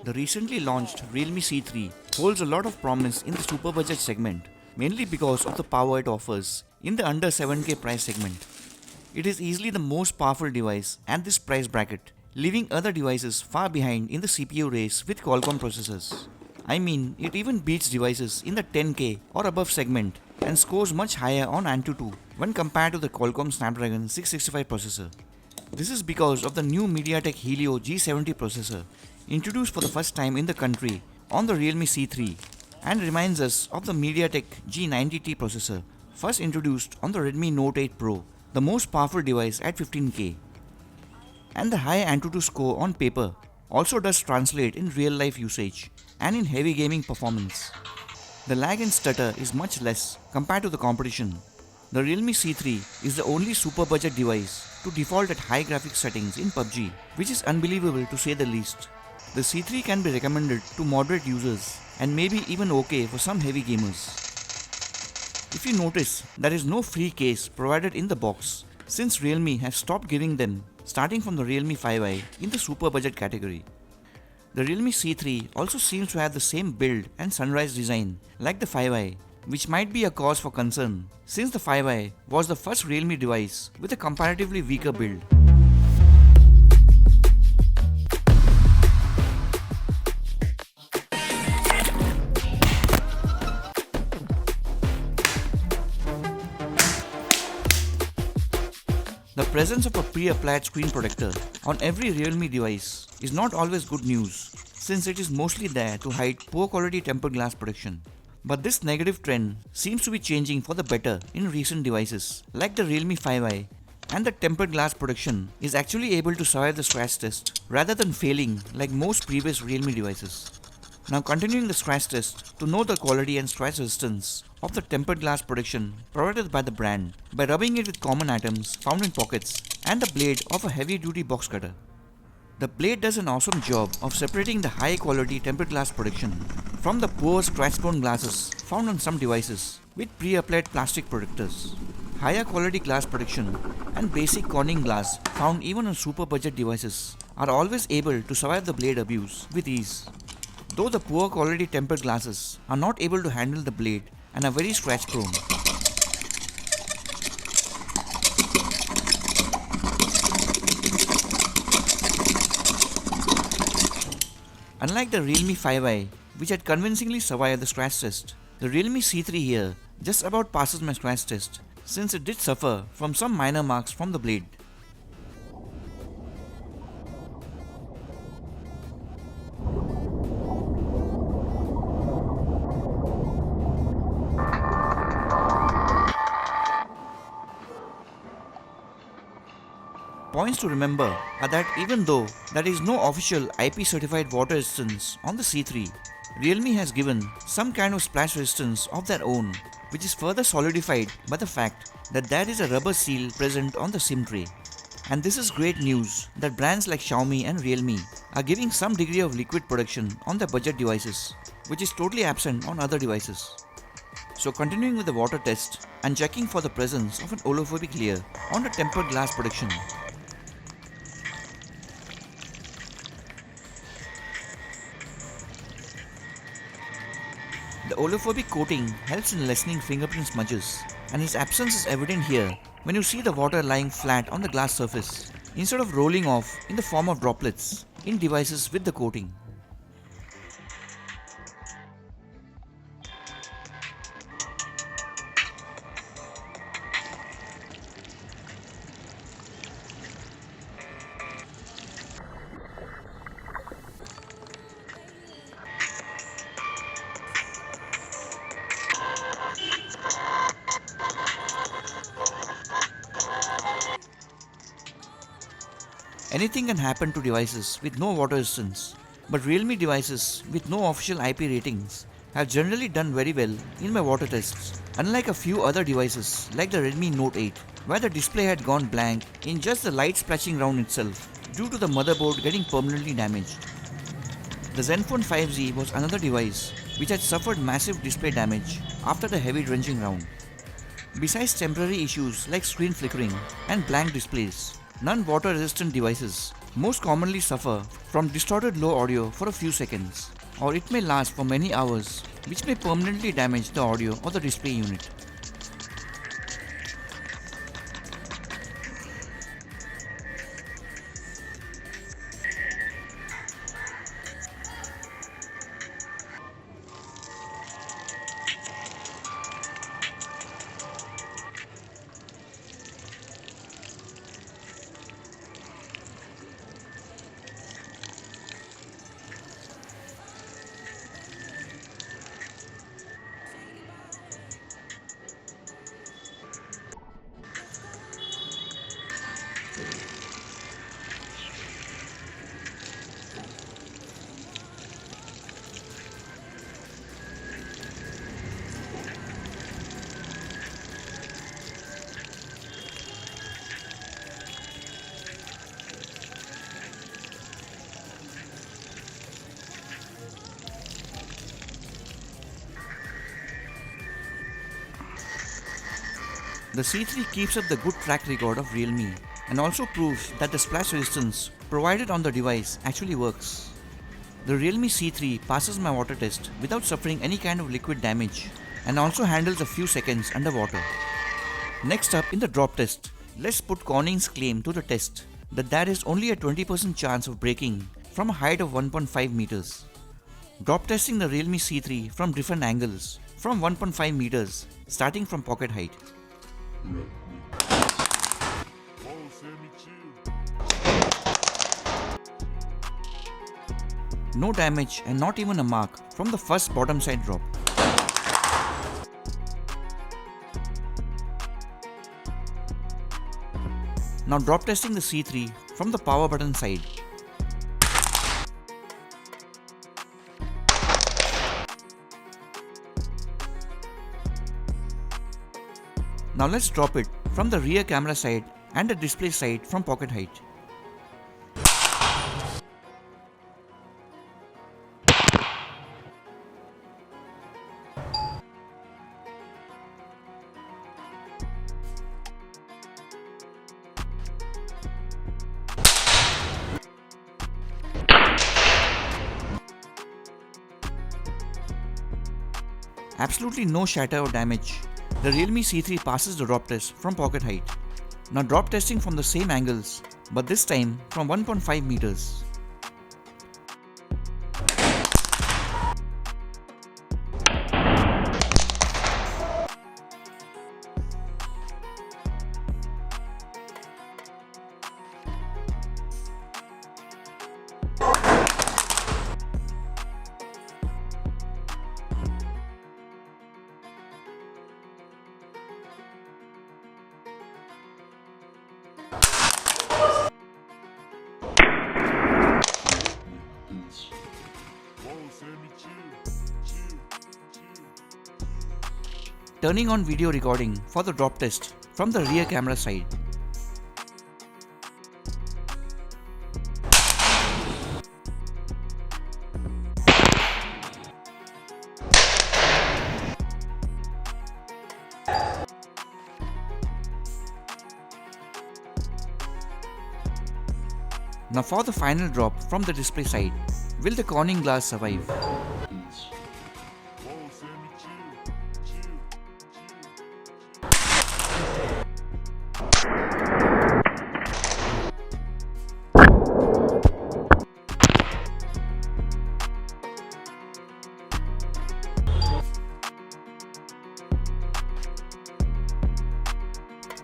The recently launched Realme C3 holds a lot of promise in the super budget segment, mainly because of the power it offers in the under 7K price segment. It is easily the most powerful device at this price bracket, leaving other devices far behind in the CPU race with Qualcomm processors. I mean, it even beats devices in the 10K or above segment and scores much higher on Antutu when compared to the Qualcomm Snapdragon 665 processor. This is because of the new Mediatek Helio G70 processor, introduced for the first time in the country on the Realme C3, and reminds us of the Mediatek G90T processor, first introduced on the Redmi Note 8 Pro, the most powerful device at 15K. And the high Antutu score on paper also does translate in real life usage and in heavy gaming performance. The lag and stutter is much less compared to the competition. The Realme C3 is the only super budget device to default at high graphics settings in PUBG, which is unbelievable to say the least. The C3 can be recommended to moderate users and maybe even okay for some heavy gamers. If you notice, there is no free case provided in the box since Realme has stopped giving them starting from the Realme 5i in the super budget category. The Realme C3 also seems to have the same build and sunrise design like the 5i, which might be a cause for concern since the 5i was the first Realme device with a comparatively weaker build. The presence of a pre-applied screen protector on every Realme device is not always good news since it is mostly there to hide poor quality tempered glass protection. But this negative trend seems to be changing for the better in recent devices like the Realme 5i, and the tempered glass protection is actually able to survive the scratch test rather than failing like most previous Realme devices. Now continuing the scratch test to know the quality and scratch resistance of the tempered glass protection provided by the brand by rubbing it with common items found in pockets and the blade of a heavy duty box cutter. The blade does an awesome job of separating the high quality tempered glass protection from the poor scratch prone glasses found on some devices with pre-applied plastic protectors. Higher quality glass protection and basic corning glass found even on super budget devices are always able to survive the blade abuse with ease. Though the poor quality tempered glasses are not able to handle the blade and are very scratch prone. Unlike the Realme 5i, which had convincingly survived the scratch test, the Realme C3 here just about passes my scratch test since it did suffer from some minor marks from the blade. Points to remember are that even though there is no official IP certified water resistance on the C3, Realme has given some kind of splash resistance of their own, which is further solidified by the fact that there is a rubber seal present on the SIM tray. And this is great news that brands like Xiaomi and Realme are giving some degree of liquid protection on their budget devices, which is totally absent on other devices. So continuing with the water test and checking for the presence of an olophobic layer on the tempered glass protection. The olophobic coating helps in lessening fingerprint smudges, and its absence is evident here when you see the water lying flat on the glass surface instead of rolling off in the form of droplets in devices with the coating. Anything can happen to devices with no water resistance, but Realme devices with no official IP ratings have generally done very well in my water tests, unlike a few other devices like the Redmi Note 8, where the display had gone blank in just the light splashing round itself due to the motherboard getting permanently damaged. The Zenfone 5Z was another device which had suffered massive display damage after the heavy drenching round. Besides temporary issues like screen flickering and blank displays, none water-resistant devices most commonly suffer from distorted low audio for a few seconds, or it may last for many hours, which may permanently damage the audio or the display unit. The C3 keeps up the good track record of Realme and also proves that the splash resistance provided on the device actually works. The Realme C3 passes my water test without suffering any kind of liquid damage and also handles a few seconds underwater. Next up in the drop test, let's put Corning's claim to the test that there is only a 20% chance of breaking from a height of 1.5 meters. Drop testing the Realme C3 from different angles from 1.5 meters starting from pocket height. No damage and not even a mark from the first bottom side drop. Now drop testing the C3 from the power button side. Now let's drop it from the rear camera side and the display side from pocket height. Absolutely no shatter or damage. The Realme C3 passes the drop test from pocket height. Now drop testing from the same angles, but this time from 1.5 meters. Turning on video recording for the drop test from the rear camera side. Now for the final drop from the display side, will the Corning glass survive?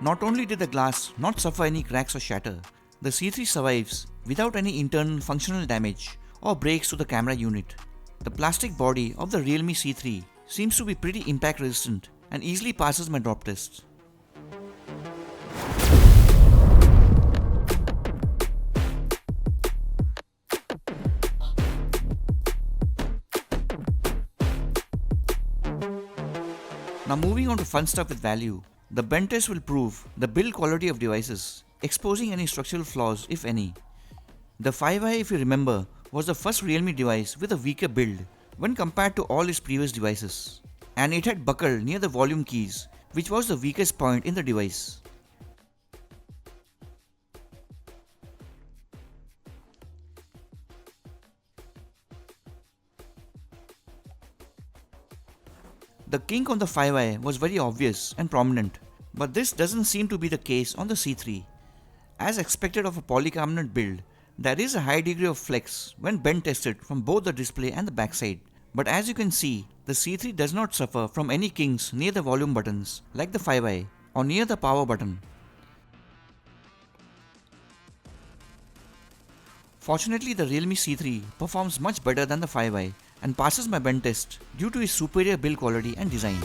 Not only did the glass not suffer any cracks or shatter, the C3 survives without any internal functional damage or breaks to the camera unit. The plastic body of the Realme C3 seems to be pretty impact resistant and easily passes my drop test. Now moving on to fun stuff with value, the bench test will prove the build quality of devices, exposing any structural flaws if any. The 5i, if you remember, was the first Realme device with a weaker build when compared to all its previous devices, and it had buckled near the volume keys, which was the weakest point in the device. The kink on the 5i was very obvious and prominent, but this doesn't seem to be the case on the C3. As expected of a polycarbonate build, there is a high degree of flex when bend tested from both the display and the backside. But as you can see, the C3 does not suffer from any kinks near the volume buttons like the 5i or near the power button. Fortunately, the Realme C3 performs much better than the 5i and passes my bend test due to its superior build quality and design.